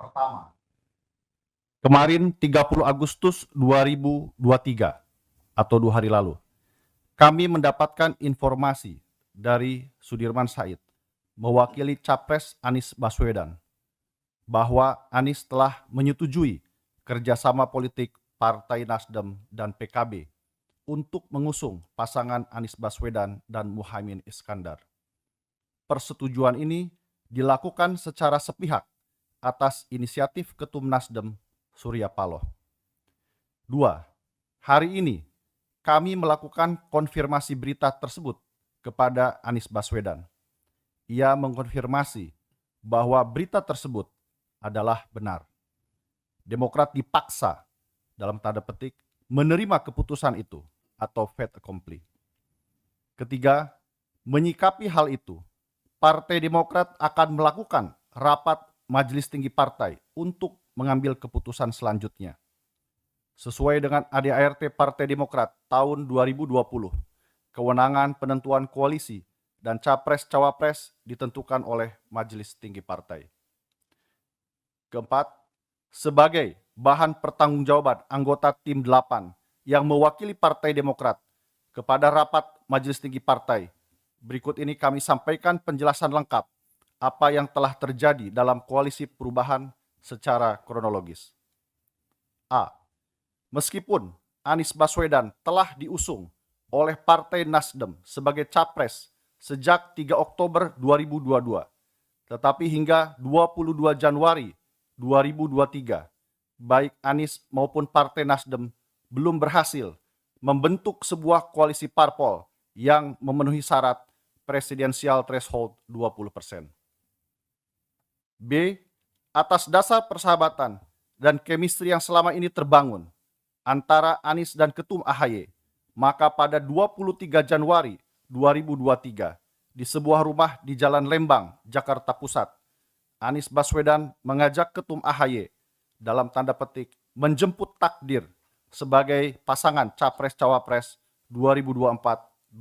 Pertama, kemarin 30 Agustus 2023 atau 2 hari lalu, kami mendapatkan informasi dari Sudirman Said mewakili Capres Anies Baswedan bahwa Anies telah menyetujui kerjasama politik Partai Nasdem dan PKB untuk mengusung pasangan Anies Baswedan dan Muhaimin Iskandar. Persetujuan ini dilakukan secara sepihak atas inisiatif Ketum Nasdem Surya Paloh. 2. Hari ini kami melakukan konfirmasi berita tersebut kepada Anies Baswedan. Ia mengkonfirmasi bahwa berita tersebut adalah benar. Demokrat dipaksa, dalam tanda petik, menerima keputusan itu atau fait accompli. Ketiga, menyikapi hal itu, Partai Demokrat akan melakukan rapat Majelis Tinggi Partai untuk mengambil keputusan selanjutnya. Sesuai dengan ADART Partai Demokrat tahun 2020, kewenangan penentuan koalisi dan capres-cawapres ditentukan oleh Majelis Tinggi Partai. Keempat, sebagai bahan pertanggungjawaban anggota tim 8 yang mewakili Partai Demokrat kepada rapat Majelis Tinggi Partai, berikut ini kami sampaikan penjelasan lengkap apa yang telah terjadi dalam koalisi perubahan secara kronologis. A. Meskipun Anies Baswedan telah diusung oleh Partai Nasdem sebagai capres sejak 3 Oktober 2022, tetapi hingga 22 Januari 2023, baik Anies maupun Partai Nasdem belum berhasil membentuk sebuah koalisi parpol yang memenuhi syarat presidensial threshold 20%. B. Atas dasar persahabatan dan chemistry yang selama ini terbangun antara Anies dan Ketum AHY, maka pada 23 Januari 2023 di sebuah rumah di Jalan Lembang, Jakarta Pusat, Anies Baswedan mengajak Ketum AHY dalam tanda petik menjemput takdir sebagai pasangan Capres-Cawapres 2024-2029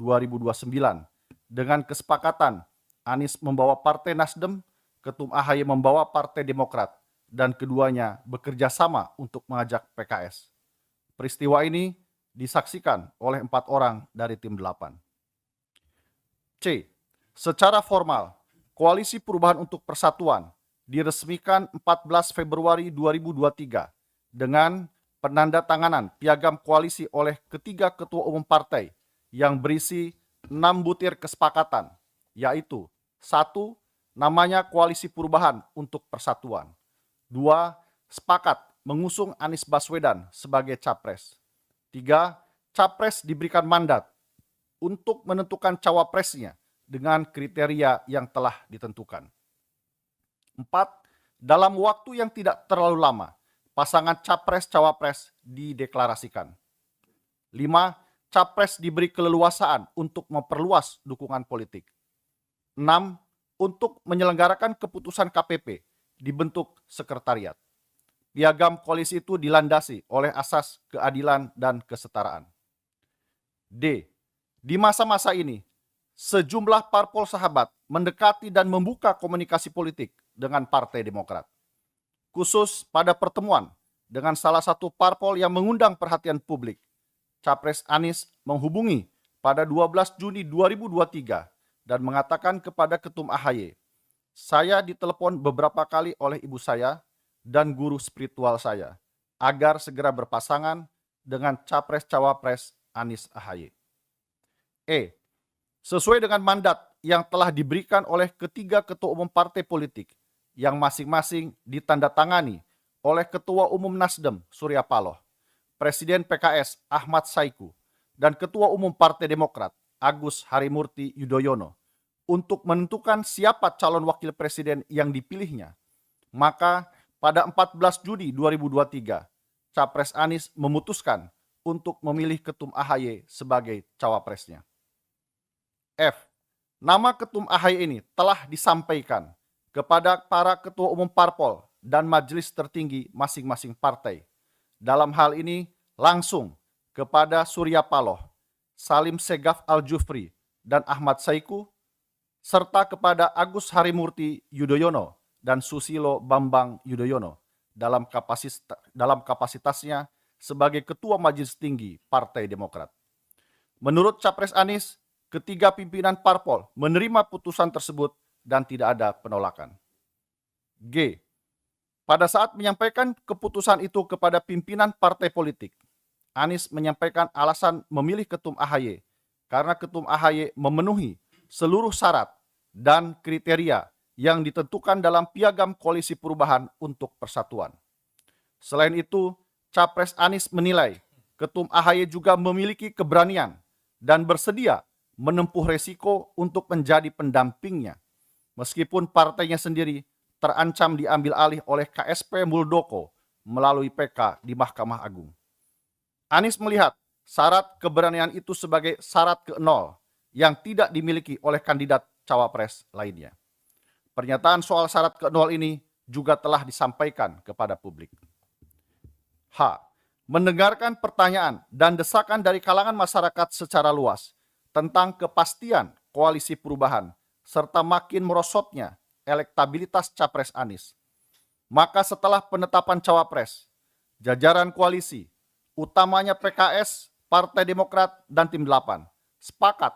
dengan kesepakatan Anies membawa Partai Nasdem, Ketum AHY membawa Partai Demokrat, dan keduanya bekerja sama untuk mengajak PKS. Peristiwa ini disaksikan oleh 4 orang dari tim 8. C. Secara formal, Koalisi Perubahan untuk Persatuan diresmikan 14 Februari 2023 dengan penandatanganan piagam koalisi oleh ketiga ketua umum partai yang berisi 6 butir kesepakatan, yaitu 1. Namanya Koalisi Perubahan untuk Persatuan. 2. Sepakat mengusung Anies Baswedan sebagai capres. 3. Capres diberikan mandat untuk menentukan cawapresnya dengan kriteria yang telah ditentukan. 4. Dalam waktu yang tidak terlalu lama, pasangan capres-cawapres dideklarasikan. 5. Capres diberi keleluasaan untuk memperluas dukungan politik. 6. Untuk menyelenggarakan keputusan KPP dibentuk sekretariat. Piagam koalisi itu dilandasi oleh asas keadilan dan kesetaraan. D. Di masa-masa ini, sejumlah parpol sahabat mendekati dan membuka komunikasi politik dengan Partai Demokrat. Khusus pada pertemuan dengan salah satu parpol yang mengundang perhatian publik, Capres Anies menghubungi pada 12 Juni 2023 dan mengatakan kepada Ketum AHY, "Saya ditelepon beberapa kali oleh ibu saya dan guru spiritual saya agar segera berpasangan dengan Capres-Cawapres Anies AHY." E. Sesuai dengan mandat yang telah diberikan oleh ketiga ketua umum partai politik yang masing-masing ditandatangani oleh Ketua Umum Nasdem Surya Paloh, Presiden PKS Ahmad Saiku, dan Ketua Umum Partai Demokrat Agus Harimurti Yudhoyono untuk menentukan siapa calon wakil presiden yang dipilihnya, maka pada 14 Juni 2023, Capres Anies memutuskan untuk memilih Ketum AHY sebagai cawapresnya. F. Nama Ketum AHY ini telah disampaikan kepada para ketua umum parpol dan majelis tertinggi masing-masing partai. Dalam hal ini langsung kepada Surya Paloh, Salim Segaf Al-Jufri, dan Ahmad Saiku, serta kepada Agus Harimurti Yudhoyono dan Susilo Bambang Yudhoyono dalam kapasitasnya sebagai Ketua Majelis Tinggi Partai Demokrat. Menurut Capres Anies, ketiga pimpinan parpol menerima putusan tersebut dan tidak ada penolakan. G. Pada saat menyampaikan keputusan itu kepada pimpinan partai politik, Anies menyampaikan alasan memilih Ketum AHY karena Ketum AHY memenuhi seluruh syarat dan kriteria yang ditentukan dalam Piagam Koalisi Perubahan untuk Persatuan. Selain itu, Capres Anies menilai Ketum AHY juga memiliki keberanian dan bersedia menempuh resiko untuk menjadi pendampingnya, meskipun partainya sendiri terancam diambil alih oleh KSP Muldoko melalui PK di Mahkamah Agung. Anies melihat syarat keberanian itu sebagai syarat ke-0 yang tidak dimiliki oleh kandidat cawapres lainnya. Pernyataan soal syarat ke-0 ini juga telah disampaikan kepada publik. H. Mendengarkan pertanyaan dan desakan dari kalangan masyarakat secara luas tentang kepastian koalisi perubahan serta makin merosotnya elektabilitas Capres Anies. Maka setelah penetapan cawapres, jajaran koalisi, utamanya PKS, Partai Demokrat, dan Tim 8, sepakat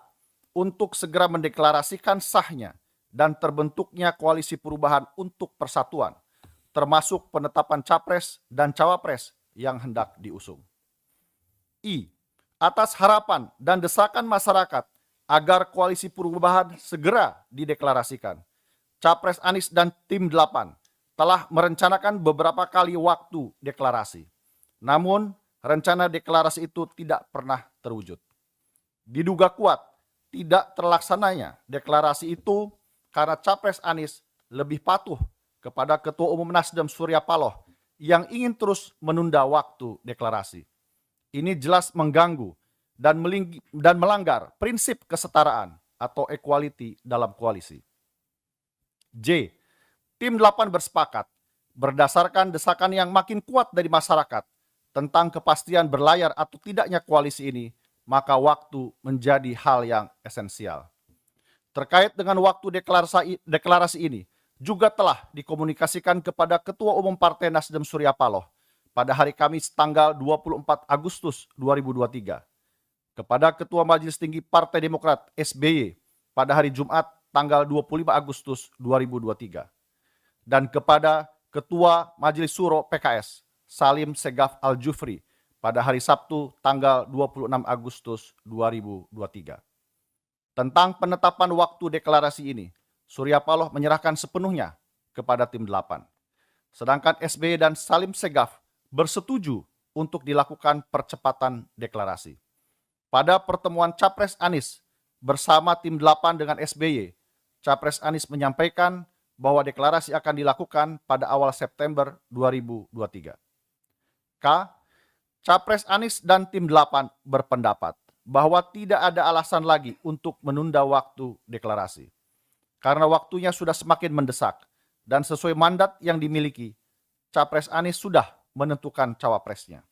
untuk segera mendeklarasikan sahnya dan terbentuknya koalisi perubahan untuk persatuan, termasuk penetapan capres dan cawapres yang hendak diusung. I. Atas harapan dan desakan masyarakat agar koalisi perubahan segera dideklarasikan, Capres Anies dan Tim 8 telah merencanakan beberapa kali waktu deklarasi. Namun, rencana deklarasi itu tidak pernah terwujud. Diduga kuat tidak terlaksananya deklarasi itu karena Capres Anies lebih patuh kepada Ketua Umum Nasdem Surya Paloh yang ingin terus menunda waktu deklarasi. Ini jelas mengganggu dan melanggar prinsip kesetaraan atau equality dalam koalisi. J. Tim 8 bersepakat berdasarkan desakan yang makin kuat dari masyarakat tentang kepastian berlayar atau tidaknya koalisi ini, maka waktu menjadi hal yang esensial. Terkait dengan waktu deklarasi ini, juga telah dikomunikasikan kepada Ketua Umum Partai Nasdem Surya Paloh pada hari Kamis tanggal 24 Agustus 2023, kepada Ketua Majelis Tinggi Partai Demokrat SBY pada hari Jumat tanggal 25 Agustus 2023, dan kepada Ketua Majelis Suro PKS Salim Segaf Al-Jufri pada hari Sabtu tanggal 26 Agustus 2023. Tentang penetapan waktu deklarasi ini, Surya Paloh menyerahkan sepenuhnya kepada Tim 8. Sedangkan SBY dan Salim Segaf bersetuju untuk dilakukan percepatan deklarasi. Pada pertemuan Capres Anies bersama Tim 8 dengan SBY, Capres Anies menyampaikan bahwa deklarasi akan dilakukan pada awal September 2023. K. Capres Anies dan Tim 8 berpendapat bahwa tidak ada alasan lagi untuk menunda waktu deklarasi. Karena waktunya sudah semakin mendesak dan sesuai mandat yang dimiliki, Capres Anies sudah menentukan cawapresnya.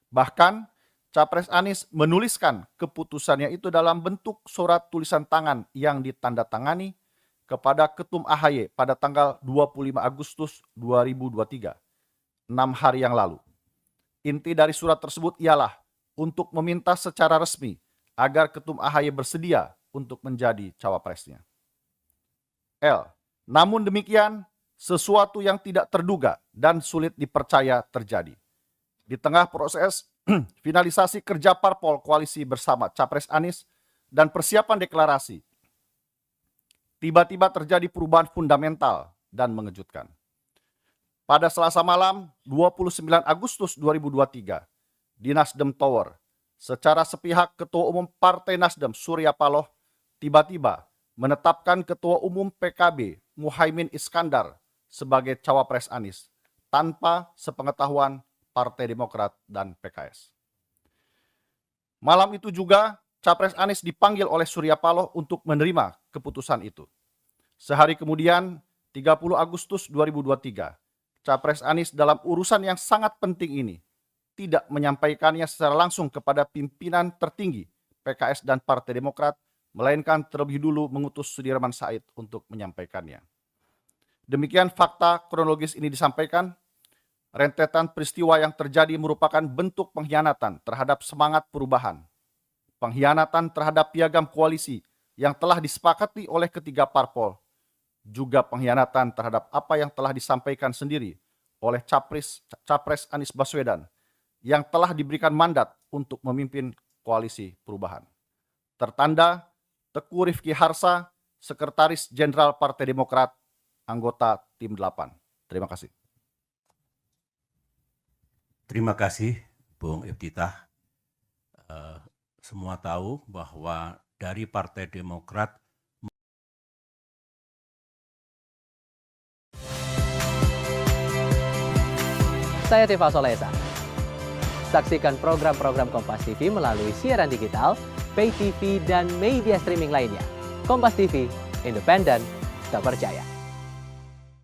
Bahkan, Capres Anies menuliskan keputusannya itu dalam bentuk surat tulisan tangan yang ditandatangani kepada Ketum AHY pada tanggal 25 Agustus 2023, 6 hari yang lalu. Inti dari surat tersebut ialah untuk meminta secara resmi agar Ketum AHY bersedia untuk menjadi cawapresnya. L. Namun demikian, sesuatu yang tidak terduga dan sulit dipercaya terjadi. Di tengah proses finalisasi kerja parpol koalisi bersama Capres Anies dan persiapan deklarasi, tiba-tiba terjadi perubahan fundamental dan mengejutkan. Pada Selasa malam 29 Agustus 2023, di Nasdem Tower, secara sepihak Ketua Umum Partai Nasdem Surya Paloh tiba-tiba menetapkan Ketua Umum PKB Muhaimin Iskandar sebagai cawapres Anies tanpa sepengetahuan Partai Demokrat dan PKS. Malam itu juga Capres Anies dipanggil oleh Surya Paloh untuk menerima keputusan itu. Sehari kemudian, 30 Agustus 2023, Capres Anies dalam urusan yang sangat penting ini tidak menyampaikannya secara langsung kepada pimpinan tertinggi PKS dan Partai Demokrat, melainkan terlebih dulu mengutus Sudirman Said untuk menyampaikannya. Demikian fakta kronologis ini disampaikan. Rentetan peristiwa yang terjadi merupakan bentuk pengkhianatan terhadap semangat perubahan, pengkhianatan terhadap piagam koalisi yang telah disepakati oleh ketiga parpol, juga pengkhianatan terhadap apa yang telah disampaikan sendiri oleh Capres Anies Baswedan yang telah diberikan mandat untuk memimpin koalisi perubahan. Tertanda Teguh Rifki Harsa, Sekretaris Jenderal Partai Demokrat, anggota Tim 8. Terima kasih. Terima kasih, Bung Iftitah. Semua tahu bahwa dari Partai Demokrat Saya Tifa Solesa. Saksikan program-program Kompas TV melalui siaran digital, pay TV, dan media streaming lainnya. Kompas TV, independen, terpercaya.